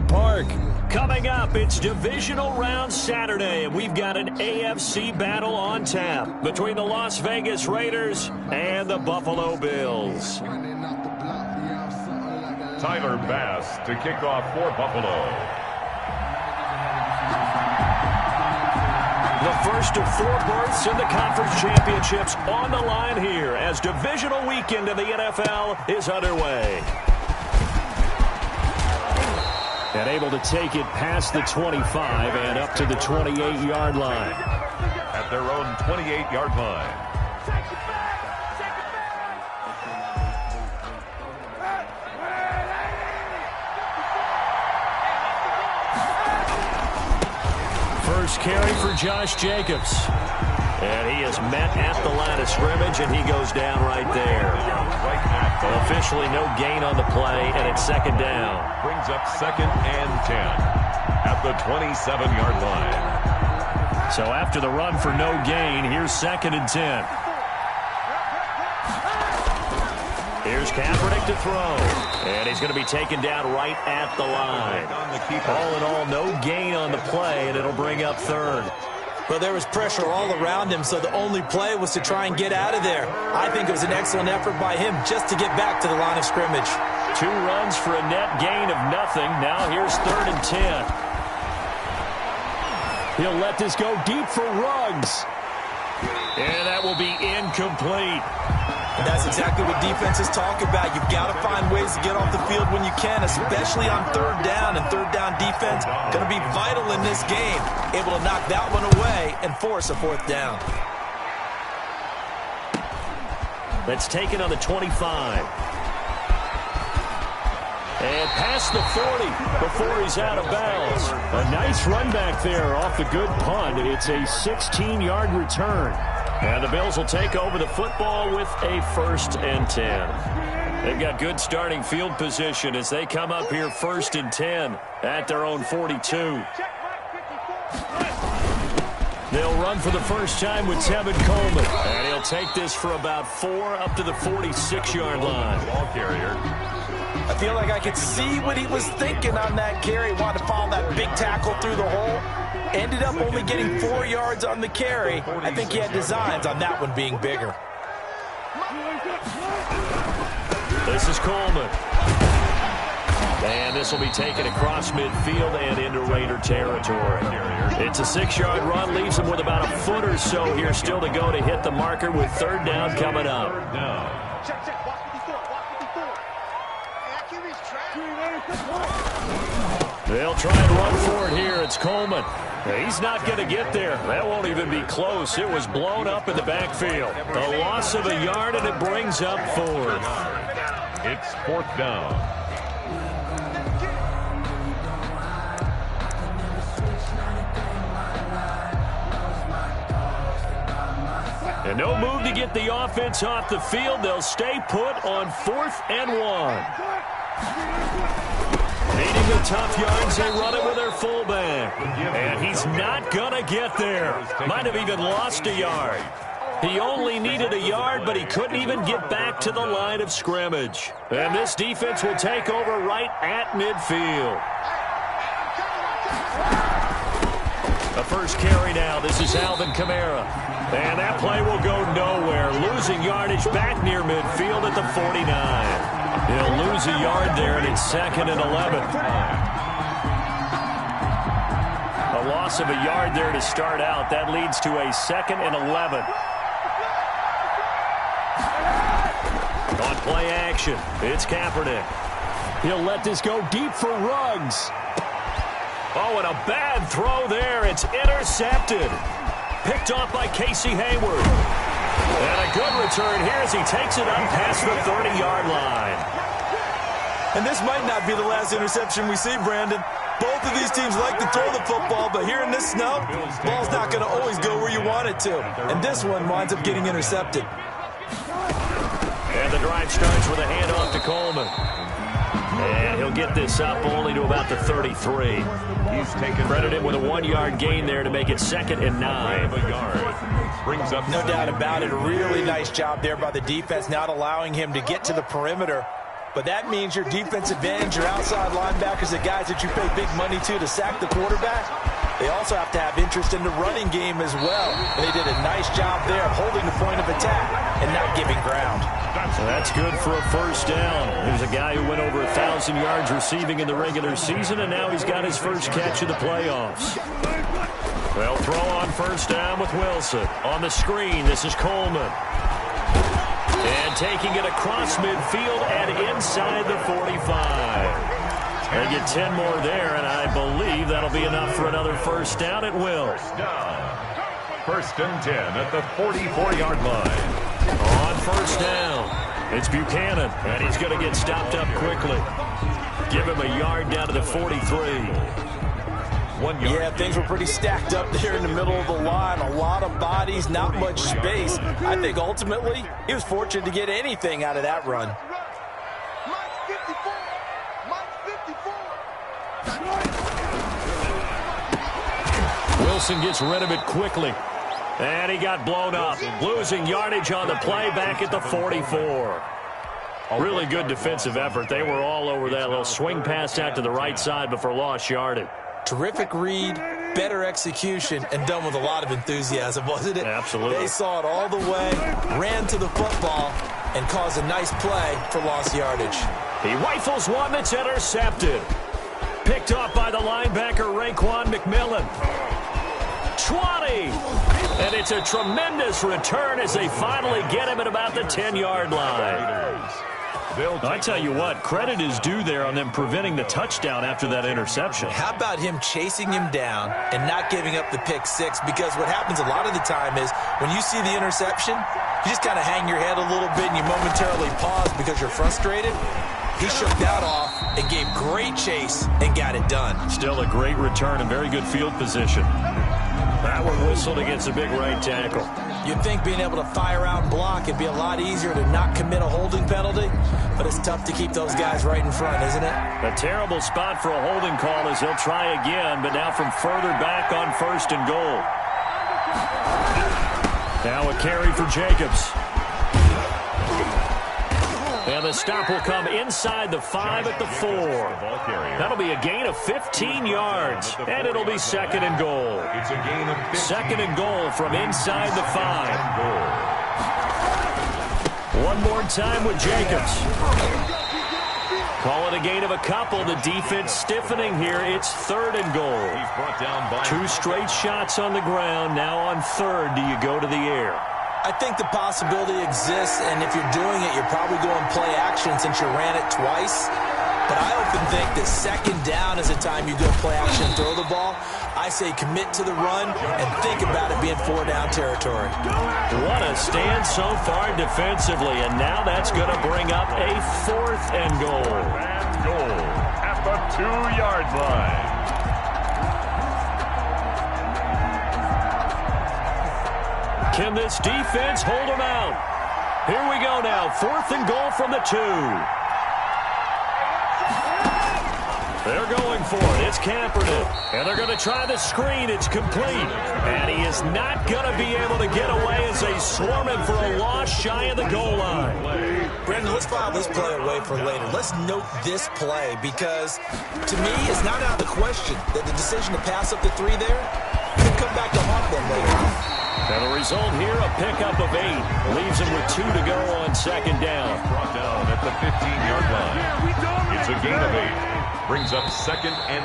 Park. Coming up, it's divisional round Saturday, and we've got an AFC battle on tap between the Las Vegas Raiders and the Buffalo Bills. Tyler Bass to kick off for Buffalo. The first of 4 berths in the conference championships on the line here as divisional weekend in the NFL is underway. And able to take it past the 25 and up to the 28-yard line. At their own 28-yard line. First carry for Josh Jacobs. And he is met at the line of scrimmage, and he goes down right there. Officially no gain on the play, and it's second down. Brings up 2nd and 10 at the 27-yard line. So after the run for no gain, here's 2nd and 10. Here's Kaepernick to throw. And he's going to be taken down right at the line. All in all, no gain on the play, and it'll bring up 3rd. Well, there was pressure all around him, so the only play was to try and get out of there. I think it was an excellent effort by him just to get back to the line of scrimmage. 2 runs for a net gain of nothing. Now here's 3rd and 10. He'll let this go deep for Ruggs. And that will be incomplete. And that's exactly what defenses talk about. You've got to find ways to get off the field when you can, especially on 3rd down. And 3rd down defense going to be vital in this game. Able to knock that one away and force a 4th down. That's taken on the 25. And past the 40 before he's out of bounds. A nice run back there off the good punt. It's a 16-yard return. And the Bills will take over the football with a 1st and 10. They've got good starting field position as they come up here 1st and 10 at their own 42. They'll run for the first time with Tevin Coleman. And he'll take this for about 4 up to the 46-yard line. Ball carrier. I feel like I could see what he was thinking on that carry. Wanted to follow that big tackle through the hole. Ended up only getting 4 yards on the carry. I think he had designs on that one being bigger. This is Coleman. And this will be taken across midfield and into Raider territory. It's a 6-yard run, leaves him with about a foot or so here still to go to hit the marker with 3rd down coming up. They'll try and run for it here. It's Coleman. He's not going to get there. That won't even be close. It was blown up in the backfield. A loss of a yard, and it brings up 4th. It's 4th down. And no move to get the offense off the field. They'll stay put on 4th and 1. Needing the tough yards, they run it with their fullback. And he's not going to get there. Might have even lost a yard. He only needed a yard, but he couldn't even get back to the line of scrimmage. And this defense will take over right at midfield. The first carry now. This is Alvin Kamara. And that play will go nowhere. Losing yardage back near midfield at the 49. He'll lose a yard there, and it's 2nd and 11. A loss of a yard there to start out. That leads to a 2nd and 11. On play action, it's Kaepernick. He'll let this go deep for Ruggs. Oh, and a bad throw there. It's intercepted. Picked off by Casey Hayward. And a good return here as he takes it up past the 30-yard line. And this might not be the last interception we see, Brandon. Both of these teams like to throw the football, but here in this snow, ball's not going to always go where you want it to. And this one winds up getting intercepted. And the drive starts with a handoff to Coleman. And he'll get this up only to about the 33. He's taken credited with a 1-yard gain there to make it 2nd and 9. Brings up no doubt about it. A really nice job there by the defense, not allowing him to get to the perimeter. But that means your defensive ends, your outside linebackers, the guys that you pay big money to sack the quarterback, they also have to have interest in the running game as well. And they did a nice job there of holding the point of attack and not giving ground. So that's good for a first down. There's a guy who went over 1,000 yards receiving in the regular season, and now he's got his first catch of the playoffs. They'll throw on first down with Wilson. On the screen, this is Coleman. And taking it across midfield and inside the 45. They get 10 more there, and I believe that'll be enough for another first down. It will. First and 10 at the 44-yard line. On first down, it's Buchanan, and he's going to get stopped up quickly. Give him a yard down to the 43. 1 yard. Yeah, things were pretty stacked up there in the middle of the line. A lot of bodies, not much space. I think ultimately he was fortunate to get anything out of that run. Wilson gets rid of it quickly. And he got blown up. Losing yardage on the play back at the 44. Really good defensive effort. They were all over that little swing pass out to the right side before lost yardage. Terrific read, better execution, and done with a lot of enthusiasm, wasn't it? Absolutely. They saw it all the way, ran to the football, and caused a nice play for lost yardage. He rifles one that's intercepted. Picked off by the linebacker, Raekwon McMillan. 20. And it's a tremendous return as they finally get him at about the 10-yard line. I tell you what, credit is due there on them preventing the touchdown after that interception. How about him chasing him down and not giving up the pick six? Because what happens a lot of the time is when you see the interception, you just kind of hang your head a little bit and you momentarily pause because you're frustrated. He shook that off and gave great chase and got it done. Still a great return and very good field position. That one whistled against a big right tackle. You'd think being able to fire out and block it'd be a lot easier to not commit a holding penalty, but it's tough to keep those guys right in front, isn't it? A terrible spot for a holding call as he'll try again, but now from further back on first and goal. Now a carry for Jacobs. And the stop will come inside the 5 at the 4. That'll be a gain of 15 yards, and it'll be second and goal. It's a gain of 15. Second and goal from inside the 5. One more time with Jacobs. Call it a gain of a couple. The defense stiffening here. It's third and goal. He's brought down by 2 straight shots on the ground. Now on third, do you go to the air? I think the possibility exists, and if you're doing it, you're probably going play action since you ran it twice. But I often think that second down is the time you go play action and throw the ball. I say commit to the run and think about it being 4-down territory. What a stand so far defensively, and now that's going to bring up a 4th and goal. and goal at the 2-yard line. Can this defense hold them out? Here we go now. 4th and goal from the 2. They're going for it. It's Kaepernick. And they're going to try the screen. It's complete. And he is not going to be able to get away as they swarm him for a loss shy of the goal line. Brendan, let's file this play away for later. Let's note this play because, to me, it's not out of the question that the decision to pass up the 3 there could come back to haunt them later. And the result here, a pickup of 8. Leaves him with 2 to go on second down. Brought down at the 15-yard line. It's a gain of 8. Brings up second and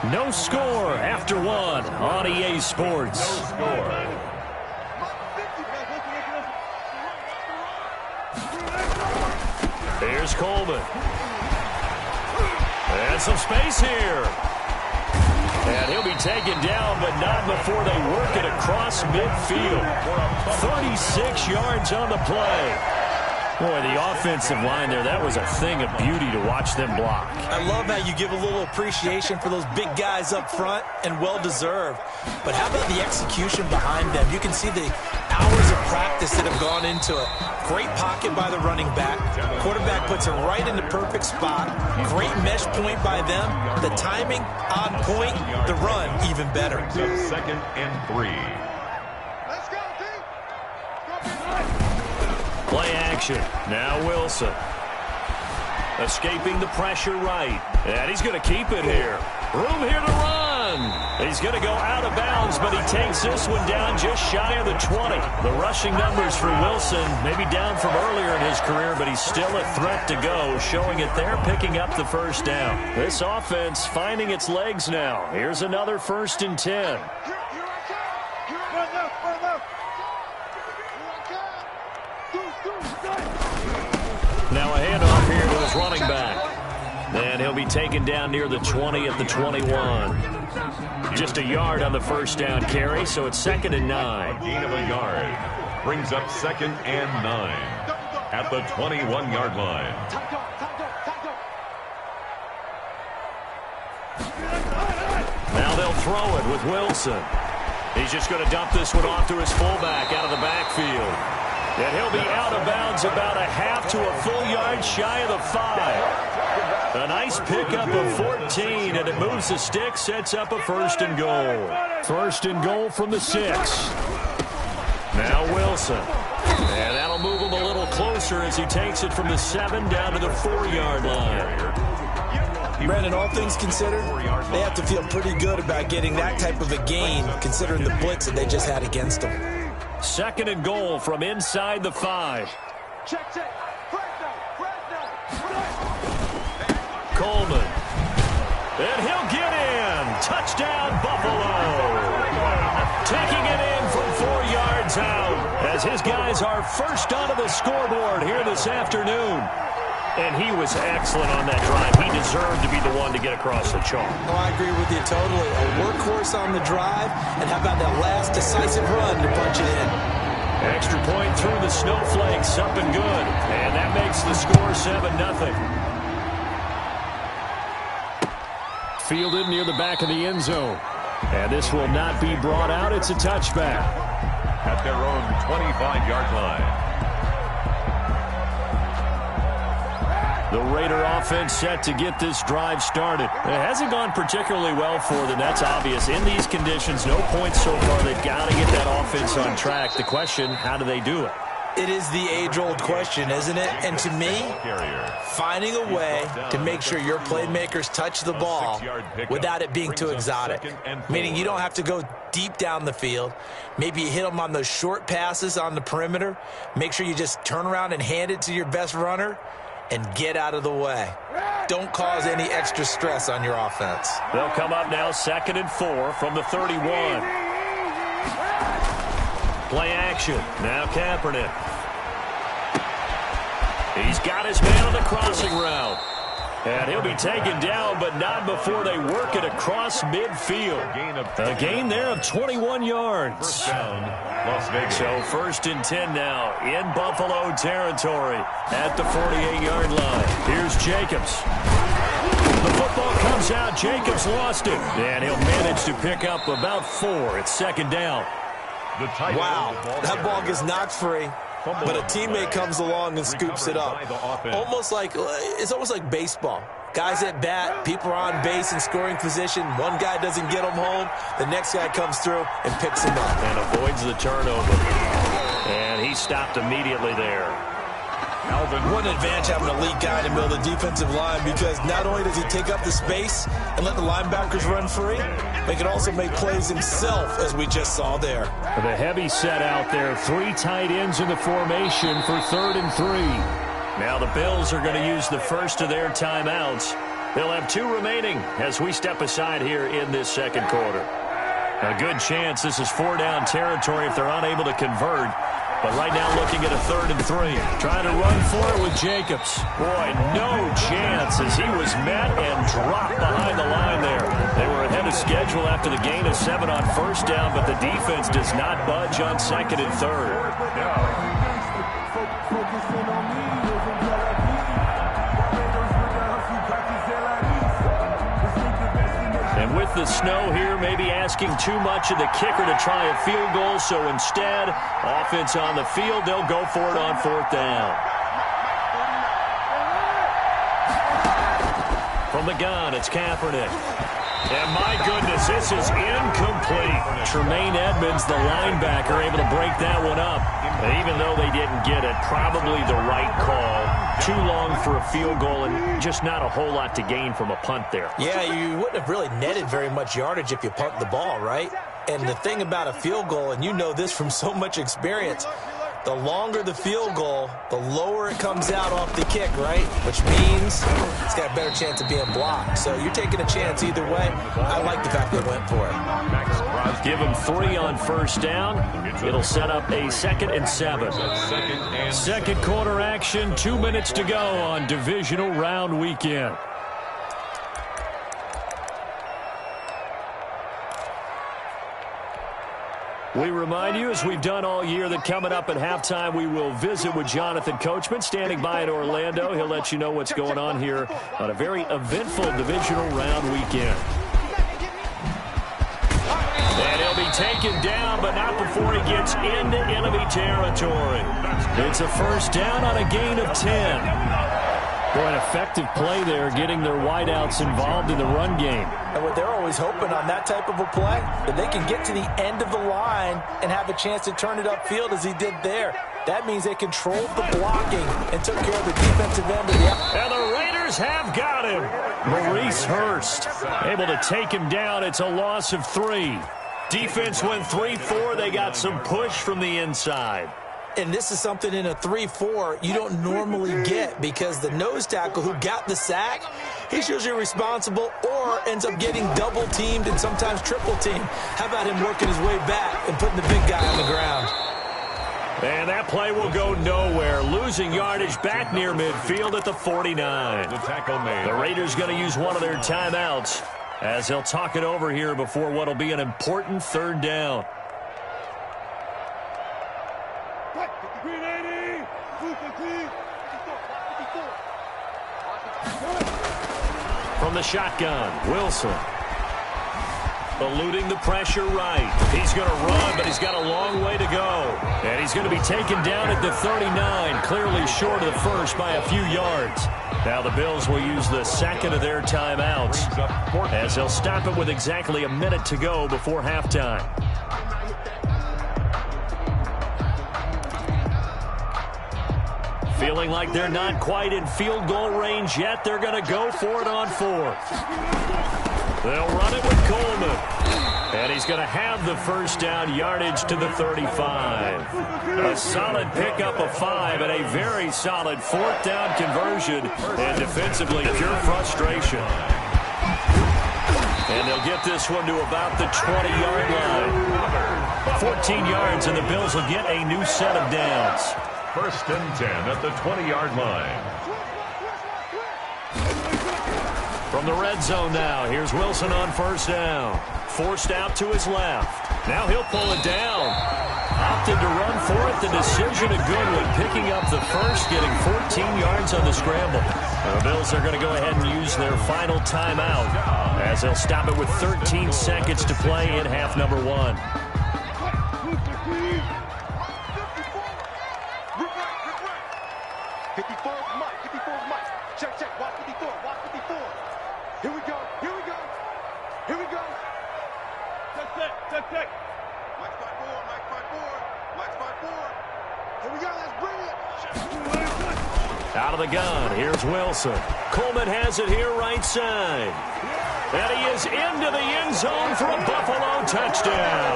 2. No score after 1 on EA Sports. No score. Here's Coleman. And some space here. And he'll be taken down, but not before they work it across midfield. 36 yards on the play. Boy, the offensive line there, that was a thing of beauty to watch them block. I love how you give a little appreciation for those big guys up front, and well-deserved. But how about the execution behind them? You can see the hours of practice that have gone into it. Great pocket by the running back. Quarterback puts it right in the perfect spot. Great mesh point by them. The timing on point. The run even better. Second and 3. Play action. Now Wilson. Escaping the pressure right. And he's going to keep it here. Room here to run. He's going to go out of bounds, but he takes this one down just shy of the 20. The rushing numbers for Wilson, maybe down from earlier in his career, but he's still a threat to go, showing it there, picking up the first down. This offense finding its legs now. Here's another 1st and 10. Now a handoff here to his running back. And he'll be taken down near the 20 at the 21. Just a yard on the first down carry, so it's 2nd and 9. A gain of a yard. Brings up 2nd and 9 at the 21-yard line. Now they'll throw it with Wilson. He's just going to dump this one off to his fullback out of the backfield. And he'll be out of bounds about a half to a full yard shy of the 5. A nice pickup of 14, and it moves the stick, sets up a 1st and goal. 1st and goal from the 6. Now Wilson. And that'll move him a little closer as he takes it from the 7 down to the 4-yard line. Brandon, all things considered, they have to feel pretty good about getting that type of a gain, considering the blitz that they just had against them. 2nd and goal from inside the 5. Coleman. And he'll get in. Touchdown, Buffalo. Taking it in from 4 yards out as his guys are first onto the scoreboard here this afternoon. And he was excellent on that drive. He deserved to be the one to get across the chalk. Oh, I agree with you totally. A workhorse on the drive, and how about that last decisive run to punch it in? Extra point through the snowflakes, up and good. And that makes the score 7-0. Fielded near the back of the end zone. And this will not be brought out. It's a touchback. At their own 25-yard line. The Raider offense set to get this drive started. It hasn't gone particularly well for them. That's obvious. In these conditions, no points so far. They've got to get that offense on track. The question, how do they do it? It is the age-old question, isn't it? And to me, finding a way to make sure your playmakers touch the ball without it being too exotic. Meaning you don't have to go deep down the field. Maybe you hit them on those short passes on the perimeter. Make sure you just turn around and hand it to your best runner and get out of the way. Don't cause any extra stress on your offense. They'll come up now 2nd and 4 from the 31. Play action. Now Kaepernick. He's got his man on the crossing route. And he'll be taken down, but not before they work it across midfield. A gain there of 21 yards. First down, Las Vegas. So 1st and 10 now in Buffalo territory at the 48-yard line. Here's Jacobs. The football comes out. Jacobs lost it. And he'll manage to pick up about 4. It's 2nd down. Wow, that ball gets knocked free. But a teammate comes along and scoops it up. It's almost like baseball. Guys at bat, people are on base in scoring position. One guy doesn't get them home. The next guy comes through and picks him up. And avoids the turnover. And he stopped immediately there. What an advantage having an elite guy in the middle of the defensive line, because not only does he take up the space and let the linebackers run free, but he can also make plays himself, as we just saw there. The heavy set out there. 3 tight ends in the formation for 3rd and 3. Now the Bills are going to use the first of their timeouts. They'll have 2 remaining as we step aside here in this 2nd quarter. A good chance this is 4-down territory if they're unable to convert. But right now looking at a 3rd and 3. Trying to run for it with Jacobs. Boy, no chance as he was met and dropped behind the line there. They were ahead of schedule after the gain of 7 on 1st down, but the defense does not budge on 2nd and 3rd. And with the snow here, maybe asking too much of the kicker to try a field goal, so instead, offense on the field, they'll go for it on 4th down. From the gun, it's Kaepernick. And my goodness, this is incomplete. Tremaine Edmonds, the linebacker, able to break that one up. But even though they didn't get it, probably the right call. Too long for a field goal and just not a whole lot to gain from a punt there. Yeah, you wouldn't have really netted very much yardage if you punt the ball, right? And the thing about a field goal, and you know this from so much experience, the longer the field goal, the lower it comes out off the kick, right? Which means it's got a better chance of being blocked. So you're taking a chance either way. I like the fact they went for it. Give them 3 on first down. It'll set up a 2nd and 7. Second quarter action, 2 minutes to go on divisional round weekend. We remind you, as we've done all year, that coming up at halftime, we will visit with Jonathan Coachman, standing by in Orlando. He'll let you know what's going on here on a very eventful divisional round weekend. And he'll be taken down, but not before he gets into enemy territory. It's a first down on a gain of 10. Boy, an effective play there, getting their wideouts involved in the run game. And what they're always hoping on that type of a play, that they can get to the end of the line and have a chance to turn it upfield as he did there. That means they controlled the blocking and took care of the defensive end of the... And the Raiders have got him. Maurice Hurst able to take him down. It's a loss of 3. Defense went 3-4. They got some push from the inside. And this is something in a 3-4 you don't normally get, because the nose tackle who got the sack, he's usually responsible or ends up getting double-teamed and sometimes triple-teamed. How about him working his way back and putting the big guy on the ground? And that play will go nowhere. Losing yardage back near midfield at the 49. The tackle made. The Raiders going to use one of their timeouts as they'll talk it over here before what will be an important 3rd down. From the shotgun, Wilson. Eluding the pressure right. He's going to run, but he's got a long way to go. And he's going to be taken down at the 39, clearly short of the first by a few yards. Now the Bills will use the 2nd of their timeouts as they'll stop it with exactly a minute to go before halftime. Feeling like they're not quite in field goal range yet. They're going to go for it on 4th. They'll run it with Coleman. And he's going to have the first down, yardage to the 35. A solid pickup of 5 and a very solid 4th down conversion. And defensively, pure frustration. And they'll get this one to about the 20-yard line. 14 yards, and the Bills will get a new set of downs. 1st and 10 at the 20-yard line. From the red zone now, here's Wilson on first down. Forced out to his left. Now he'll pull it down. Opted to run for it. The decision a good one. Picking up the first, getting 14 yards on the scramble. The Bills are going to go ahead and use their final timeout as they'll stop it with 13 seconds to play in half number 1. Out of the gun, here's Wilson. Coleman has it here right side. And he is into the end zone for a Buffalo touchdown.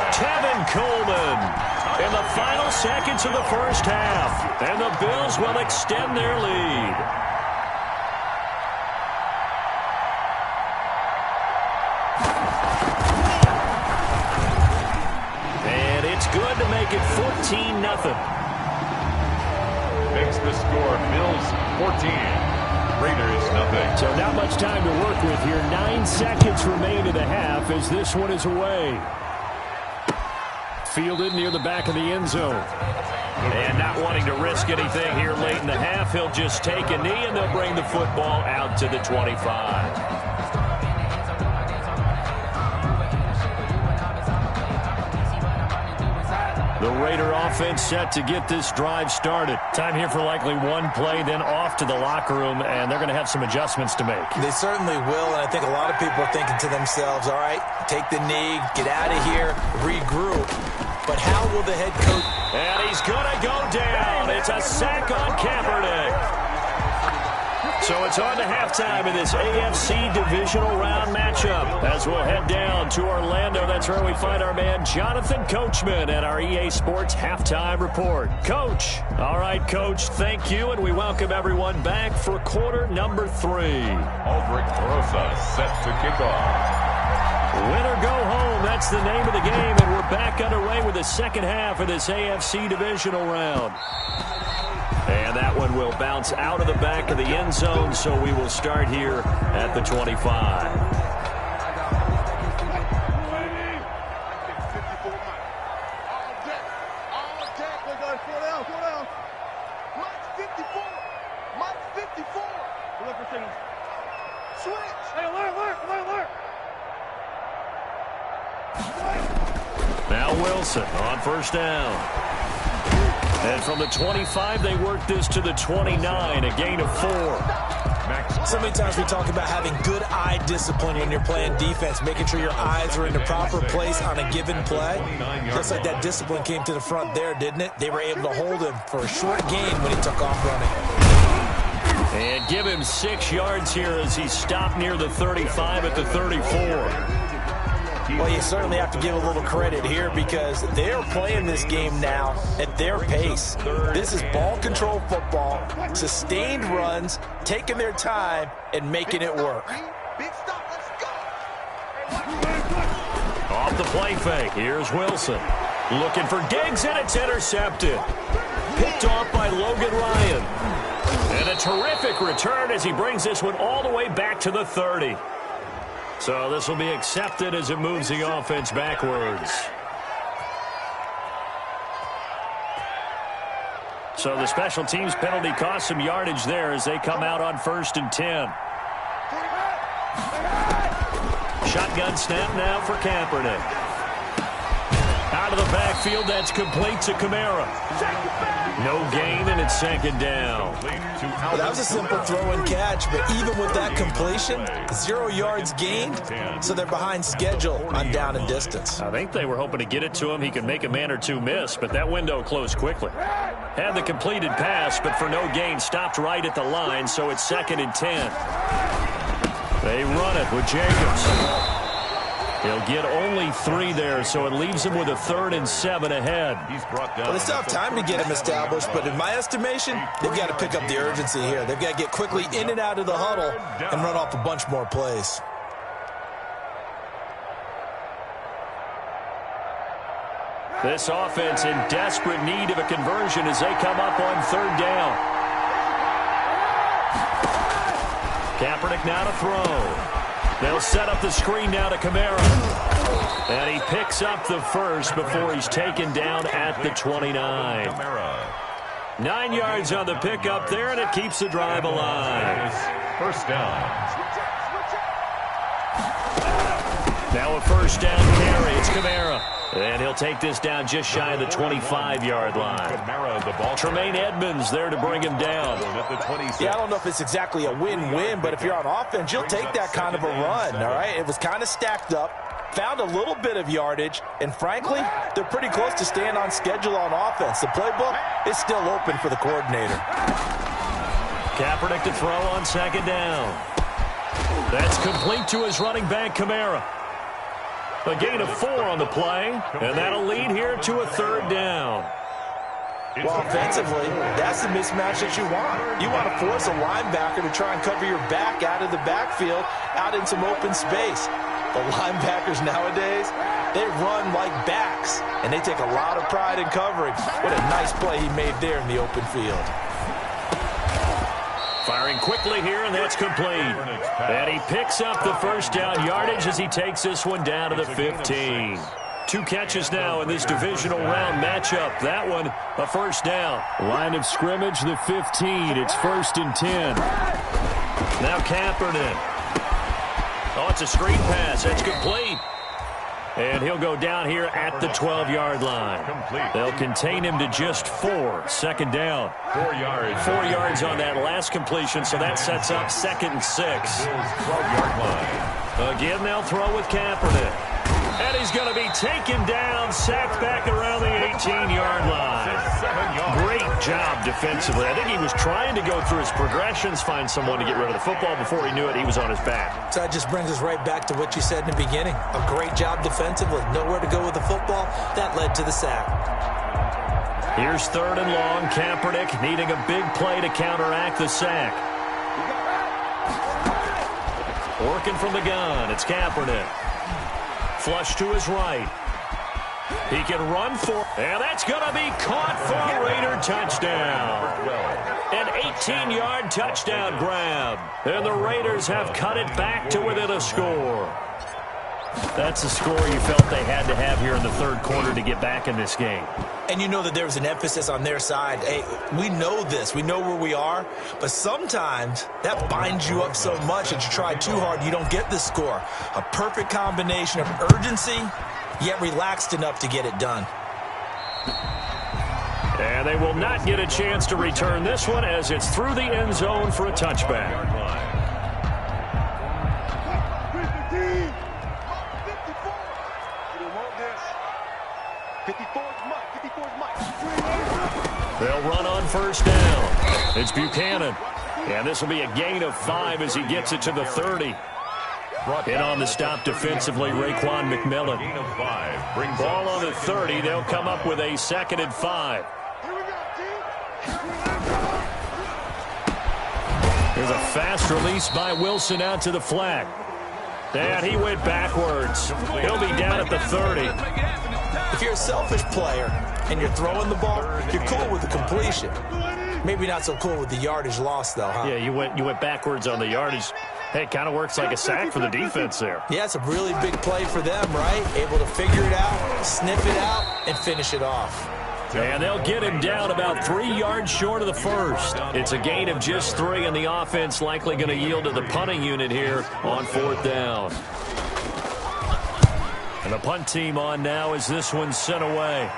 Tevin Coleman in the final seconds of the first half. And the Bills will extend their lead. And it's good to make it 14-0. Makes the score Bills 14, Raiders nothing. So not much time to work with here. 9 seconds remain in the half as this one is away. Fielded near the back of the end zone. And not wanting to risk anything here late in the half, he'll just take a knee and they'll bring the football out to the 25. The The Raider offense set to get this drive started. Time here for likely one play, then off to the locker room, and they're going to have some adjustments to make. They certainly will, and I think a lot of people are thinking to themselves, all right, take the knee, get out of here, regroup. But how will the head coach... And he's going to go down. It's a sack on Kaepernick. So it's on to halftime in this AFC divisional round matchup. As we'll head down to Orlando, that's where we find our man Jonathan Coachman at our EA Sports Halftime Report. Coach. All right, Coach, thank you, and we welcome everyone back for quarter number 3. Aldrich Rosa set to kick off. Win or go home, that's the name of the game, and we're back underway with the second half of this AFC divisional round. And that one will bounce out of the back of the end zone, so we will start here at the 25. Now Wilson on first down. And from the 25, they work this to the 29, a gain of 4. So many times we talk about having good eye discipline when you're playing defense, making sure your eyes are in the proper place on a given play. Looks like that discipline came to the front there, didn't it? They were able to hold him for a short gain when he took off running. And give him 6 yards here as he stopped near the 35 at the 34. Well, you certainly have to give a little credit here because they're playing this game now at their pace. This is ball control football, sustained runs, taking their time, and making it work. Off the play fake, here's Wilson. Looking for Diggs, and it's intercepted. Picked off by Logan Ryan. And a terrific return as he brings this one all the way back to the 30. So this will be accepted as it moves the offense backwards. So the special teams penalty cost some yardage there as they come out on 1st and 10. Shotgun snap now for Kaepernick. Out of the backfield, that's complete to Kamara. No gain, and it's 2nd down. Well, that was a simple throw and catch, but even with that completion, 0 yards gained, so they're behind schedule on down and distance. I think they were hoping to get it to him. He could make a man or two miss, but that window closed quickly. Had the completed pass, but for no gain, stopped right at the line, so it's 2nd and 10. They run it with Jacobs. He'll get only 3 there, so it leaves him with a 3rd and 7 ahead. Well, they still have time to get him established, but in my estimation, they've got to pick up the urgency here. They've got to get quickly in and out of the huddle and run off a bunch more plays. This offense in desperate need of a conversion as they come up on 3rd down. Kaepernick now to throw. They'll set up the screen now to Kamara. And he picks up the first before he's taken down at the 29. 9 yards on the pickup there, and it keeps the drive alive. First down. Now a 1st down carry. It's Kamara. And he'll take this down just shy of the 25-yard line. Tremaine Edmonds there to bring him down. Yeah, I don't know if it's exactly a win-win, but if you're on offense, you'll take that kind of a run, all right? It was kind of stacked up, found a little bit of yardage, and frankly, they're pretty close to staying on schedule on offense. The playbook is still open for the coordinator. Kaepernick to throw on 2nd down. That's complete to his running back, Kamara. A gain of 4 on the play, and that'll lead here to a 3rd down. Well, offensively, that's the mismatch that you want. You want to force a linebacker to try and cover your back out of the backfield, out in some open space. The linebackers nowadays, they run like backs, and they take a lot of pride in covering. What a nice play he made there in the open field. Firing quickly here, and that's complete. And he picks up the 1st down yardage as he takes this one down to the 15. 2 catches now in this divisional round matchup. That one, a 1st down. Line of scrimmage, the 15. It's 1st and 10. Now Kaepernick. Oh, it's a screen pass. That's complete. And he'll go down here at the 12-yard line. They'll contain him to just 4. Second down. 4 yards. 4 yards on that last completion, so that sets up 2nd and 6. 12-yard line. Again, they'll throw with Kaepernick. And he's going to be taken down, sacked back around the 18-yard line. Great job defensively. I think he was trying to go through his progressions, find someone to get rid of the football. Before he knew it, he was on his back. So that just brings us right back to what you said in the beginning. A great job defensively. Nowhere to go with the football. That led to the sack. Here's 3rd and long. Kaepernick needing a big play to counteract the sack. Working from the gun. It's Kaepernick. Flush to his right. He can run for, and that's going to be caught for a Raider touchdown. An 18-yard touchdown grab. And the Raiders have cut it back to within a score. That's a score you felt they had to have here in the 3rd quarter to get back in this game. And you know that there was an emphasis on their side. Hey, we know this. We know where we are. But sometimes that binds you up so much that you try too hard, you don't get the score. A perfect combination of urgency, yet relaxed enough to get it done. And they will not get a chance to return this one as it's through the end zone for a touchback. They'll run on 1st down. It's Buchanan. And this will be a gain of 5 as he gets it to the 30. And on the stop defensively, Raekwon McMillan. Ball on the 30. They'll come up with a 2nd and 5. There's a fast release by Wilson out to the flat. And he went backwards. He'll be down at the 30. If you're a selfish player and you're throwing the ball, you're cool with the completion. Maybe not so cool with the yardage loss, though, huh? Yeah, you went backwards on the yardage. Hey, it kind of works like a sack for the defense there. Yeah, it's a really big play for them, right? Able to figure it out, sniff it out, and finish it off. And they'll get him down about 3 yards short of the 1st. It's a gain of just 3, and the offense likely going to yield to the punting unit here on 4th down. And the punt team on now as this one's sent away.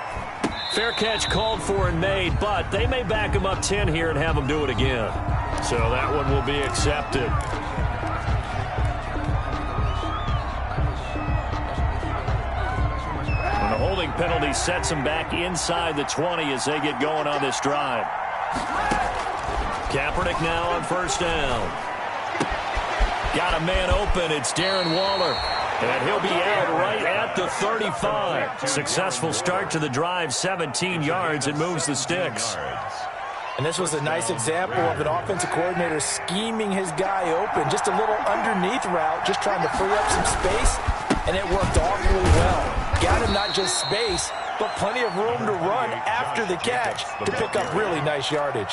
Fair catch called for and made, but they may back him up 10 here and have him do it again. So that one will be accepted. And the holding penalty sets him back inside the 20 as they get going on this drive. Kaepernick now on 1st down. Got a man open. It's Darren Waller. And he'll be out right at the 35. Successful start to the drive, 17 yards, and moves the sticks. And this was a nice example of an offensive coordinator scheming his guy open. Just a little underneath route, just trying to free up some space, and it worked awfully well. Got him not just space, but plenty of room to run after the catch to pick up really nice yardage.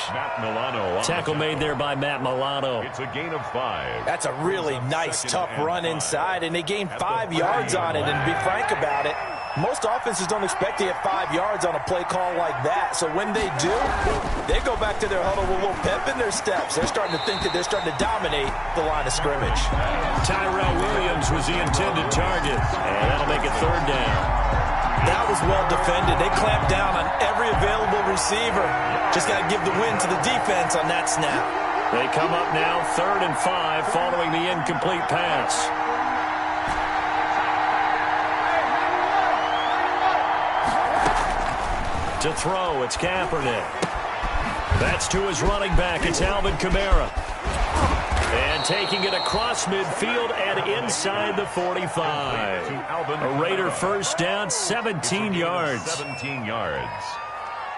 Tackle made there by Matt Milano. It's a gain of 5. That's a really nice, tough run inside, and they gained 5 yards on it. And to be frank about it, most offenses don't expect to get 5 yards on a play call like that. So when they do, they go back to their huddle with a little pep in their steps. They're starting to think that they're starting to dominate the line of scrimmage. Tyrell Williams was the intended target, and that'll make it 3rd down. That was well defended. They clamped down on every available receiver. Just got to give the win to the defense on that snap. They come up now 3rd and 5 following the incomplete pass. To throw, it's Kaepernick. That's to his running back. It's Alvin Kamara. And taking it across midfield and inside the 45. A Raider 1st down, 17 yards. 17 yards.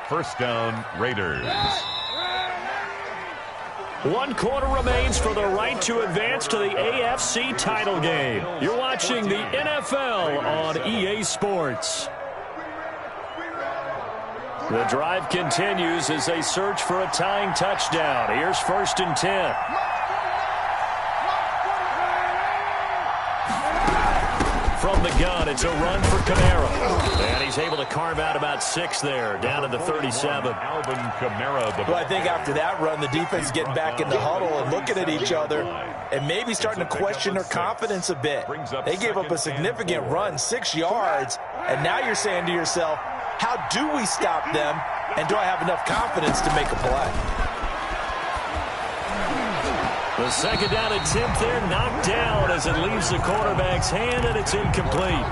1st down, Raiders. 1 quarter remains for the right to advance to the AFC title game. You're watching the NFL on EA Sports. The drive continues as they search for a tying touchdown. Here's 1st and 10. From the gun, it's a run for Kamara. And he's able to carve out about 6 there, down to the 37. Alvin Kamara. Well, I think after that run, the defense is getting back in the huddle and looking at each other. and maybe starting to question their confidence a bit. They gave up a significant run, 6 yards, and now you're saying to yourself, how do we stop them, and do I have enough confidence to make a play? The second down attempt there knocked down as it leaves the quarterback's hand, and it's incomplete.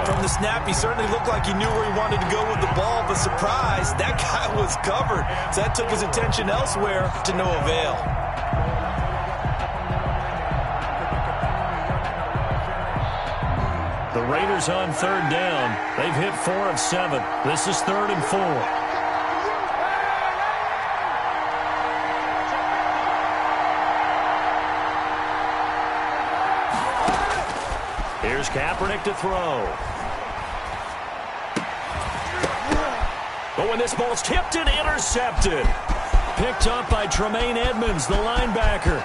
From the snap, he certainly looked like he knew where he wanted to go with the ball, but surprise, that guy was covered. So that took his attention elsewhere to no avail. The Raiders on third down. They've hit 4 of 7. This is 3rd and 4. Here's Kaepernick to throw. Oh, and this ball's tipped and intercepted. Picked up by Tremaine Edmonds, the linebacker.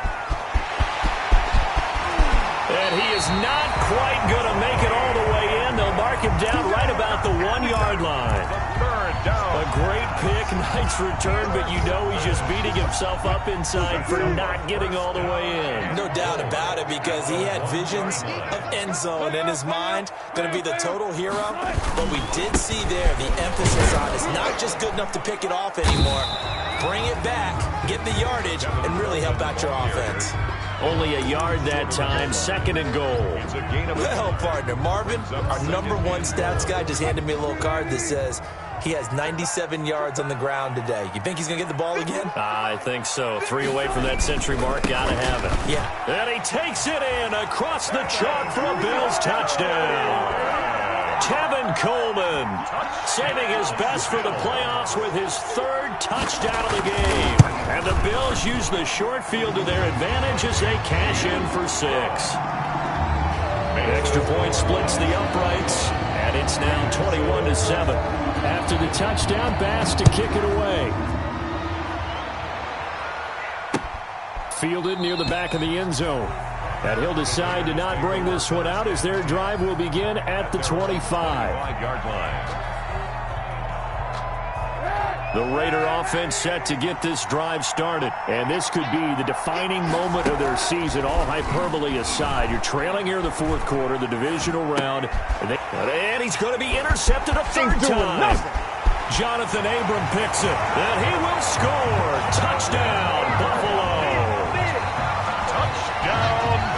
And he is not quite going to make it all the way in. They'll mark him down right about the 1-yard line. A great pick, nice return, but you know he's just beating himself up inside for not getting all the way in. No doubt about it, because he had visions of end zone in his mind. Going to be the total hero. But we did see there the emphasis on it's not just good enough to pick it off anymore. Bring it back, get the yardage, and really help out your offense. Only a yard that time, 2nd and goal. Well, partner, Marvin, our #1 stats guy, just handed me a little card that says he has 97 yards on the ground today. You think he's going to get the ball again? I think so. 3 away from that century mark. Got to have it. Yeah. And he takes it in across the chalk for a Bills touchdown. Tevin Coleman saving his best for the playoffs with his 3rd touchdown of the game. And the Bills use the short field to their advantage as they cash in for 6. Extra point splits the uprights, and it's now 21-7. After the touchdown, Bass to kick it away. Fielded near the back of the end zone. And he'll decide to not bring this one out as their drive will begin at the 25. 5-yard line. The Raider offense set to get this drive started. And this could be the defining moment of their season, all hyperbole aside. You're trailing here in the 4th quarter, the divisional round. And he's going to be intercepted a 3rd time. Jonathan Abram picks it. And he will score. Touchdown, Buffalo.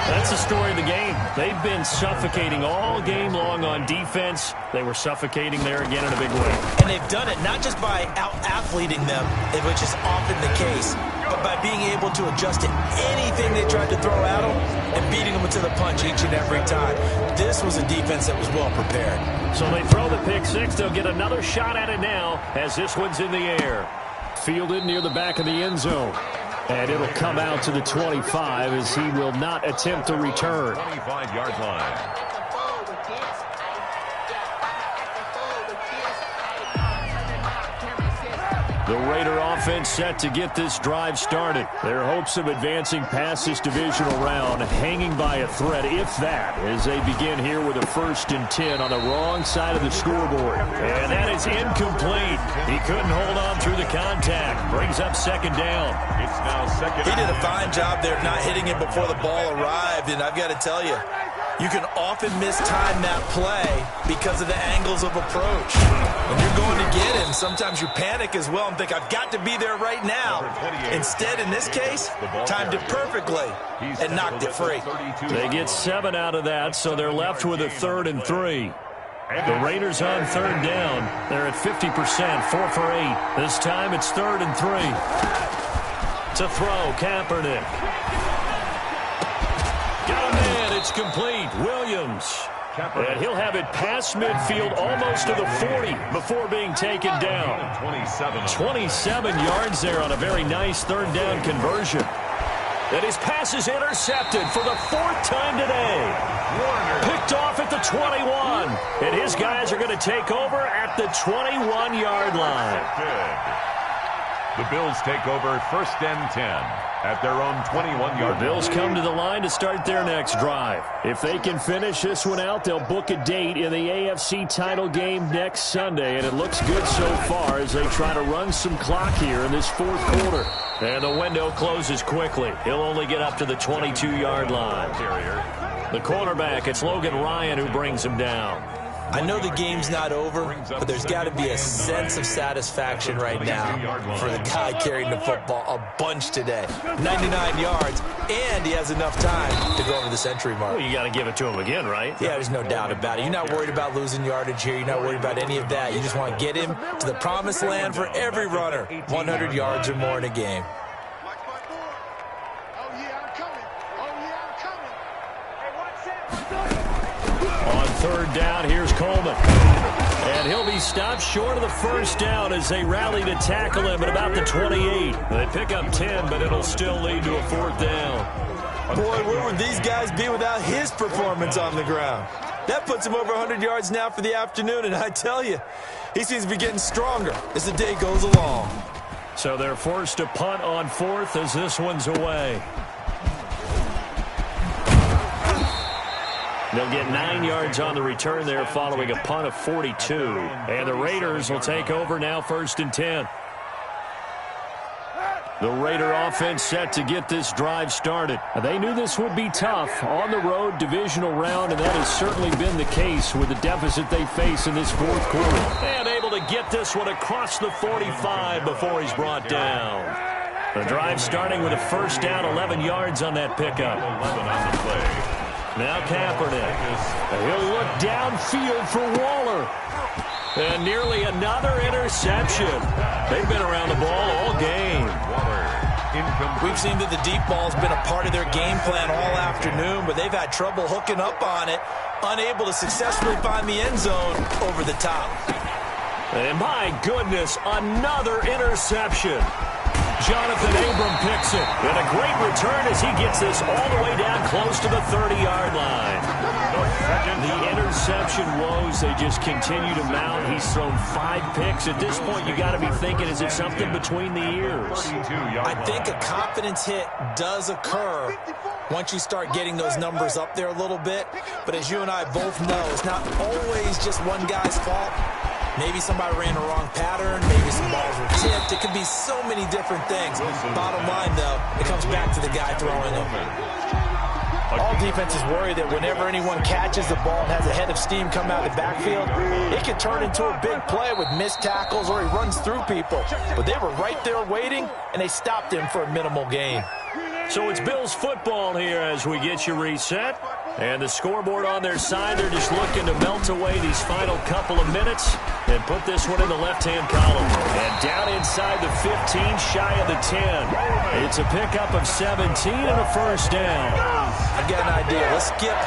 That's the story of the game. They've been suffocating all game long on defense. They were suffocating there again in a big way. And they've done it not just by out-athleting them, which is often the case, but by being able to adjust to anything they tried to throw at them and beating them to the punch each and every time. This was a defense that was well prepared. So they throw the pick 6. They'll get another shot at it now as this one's in the air. Fielded near the back of the end zone. And it'll come out to the 25 as he will not attempt to return. 25-yard line. The Raider offense set to get this drive started. Their hopes of advancing past this divisional round hanging by a thread, if that, as they begin here with a 1st and 10 on the wrong side of the scoreboard. And that is incomplete. He couldn't hold on through the contact. Brings up 2nd down. It's now 2nd. He did a fine job there of not hitting it before the ball arrived, and I've got to tell you, you can often mistime that play because of the angles of approach. When you're going to get him, sometimes you panic as well and think, I've got to be there right now. Instead, in this case, timed it perfectly and knocked it free. They get 7 out of that, so they're left with a 3rd and 3. The Raiders on 3rd down. They're at 50%, 4 for 8. This time it's 3rd and 3. To throw, Kaepernick. Got a man, it's complete. Williams. And he'll have it past midfield almost to the 40 before being taken down. 27 yards there on a very nice 3rd down conversion. And his pass is intercepted for the 4th time today. Picked off at the 21. And his guys are going to take over at the 21-yard line. The Bills take over 1st and 10 at their own 21-yard. The Bills come to the line to start their next drive. If they can finish this one out, they'll book a date in the AFC title game next Sunday, and it looks good so far as they try to run some clock here in this 4th quarter. And the window closes quickly. He'll only get up to the 22-yard line. The cornerback, it's Logan Ryan who brings him down. I know the game's not over, but there's got to be a sense of satisfaction right now for the guy carrying the football a bunch today. 99 yards, and he has enough time to go over the century mark. Well, you got to give it to him again, right? Yeah, there's no doubt about it. You're not worried about losing yardage here. You're not worried about any of that. You just want to get him to the promised land for every runner. 100 yards or more in a game. On 3rd down, here's Coleman. And he'll be stopped short of the 1st down as they rally to tackle him at about the 28. They pick up 10, but it'll still lead to a 4th down. Boy, where would these guys be without his performance on the ground? That puts him over 100 yards now for the afternoon, and I tell you, he seems to be getting stronger as the day goes along. So they're forced to punt on 4th as this one's away. They'll get 9 yards on the return there following a punt of 42. And the Raiders will take over now 1st and 10. The Raider offense set to get this drive started. They knew this would be tough on the road divisional round, and that has certainly been the case with the deficit they face in this 4th quarter. And able to get this one across the 45 before he's brought down. The drive starting with a 1st down, 11 yards on that pickup. 11 on the play. Now Kaepernick. He'll look downfield for Waller. And nearly another interception. They've been around the ball all game. We've seen that the deep ball's been a part of their game plan all afternoon, but they've had trouble hooking up on it, unable to successfully find the end zone over the top. And my goodness, another interception. Jonathan Abram picks it. And a great return as he gets this all the way down close to the 30-yard line. The interception woes, they just continue to mount. He's thrown 5 picks. At this point, you got to be thinking, is it something between the ears? I think a confidence hit does occur once you start getting those numbers up there a little bit. But as you and I both know, it's not always just one guy's fault. Maybe somebody ran the wrong pattern. Maybe some balls were tipped. It could be so many different things. Bottom line, though, it comes back to the guy throwing them. All defenses worry that whenever anyone catches the ball and has a head of steam come out of the backfield, it can turn into a big play with missed tackles or he runs through people. But they were right there waiting, and they stopped him for a minimal gain. So it's Bills football here as we get you reset. And the scoreboard on their side, they're just looking to melt away these final couple of minutes and put this one in the left-hand column. And down inside the 15, shy of the 10. It's a pickup of 17 and a 1st down. I've got an idea. Let's skip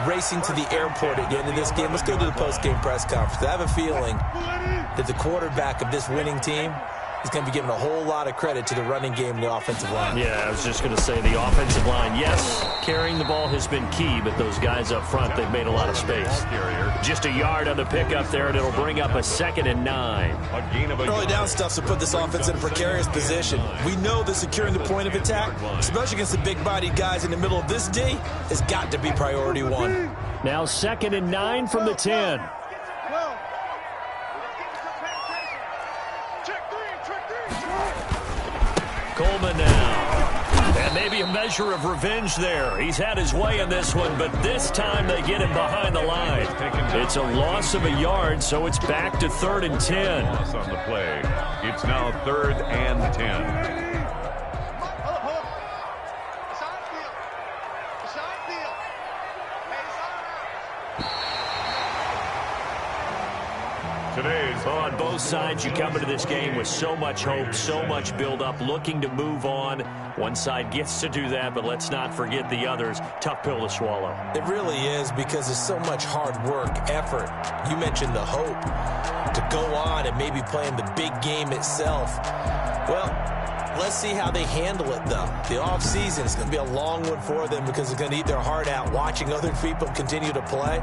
racing to the airport at the end of this game. Let's go to the post-game press conference. I have a feeling that the quarterback of this winning team is going to be giving a whole lot of credit to the running game and the offensive line. Yeah, I was just going to say the offensive line, yes, carrying the ball has been key, but those guys up front, they've made a lot of space. Just a yard on the pickup there, and it'll bring up a 2nd and 9. Early down stuff to put this offense in a precarious position. We know that securing the point of attack, especially against the big-bodied guys in the middle of this D, has got to be priority 1. Now 2nd and 9 from the 10. Coleman now. And maybe a measure of revenge there. He's had his way in this one, but this time they get him behind the line. It's a loss of a yard, so it's back to 3rd and 10. Loss on the play. It's now 3rd and 10. On both sides, you come into this game with so much hope, so much build-up, looking to move on. One side gets to do that, but let's not forget the others. Tough pill to swallow. It really is, because there's so much hard work, effort. You mentioned the hope to go on and maybe play in the big game itself. Well, Let's see how they handle it, though. The offseason is going to be a long one for them because they're going to eat their heart out watching other people continue to play.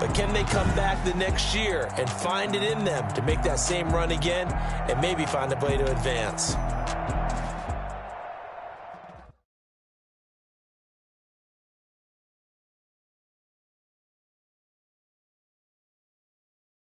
But can they come back the next year and find it in them to make that same run again and maybe find a way to advance?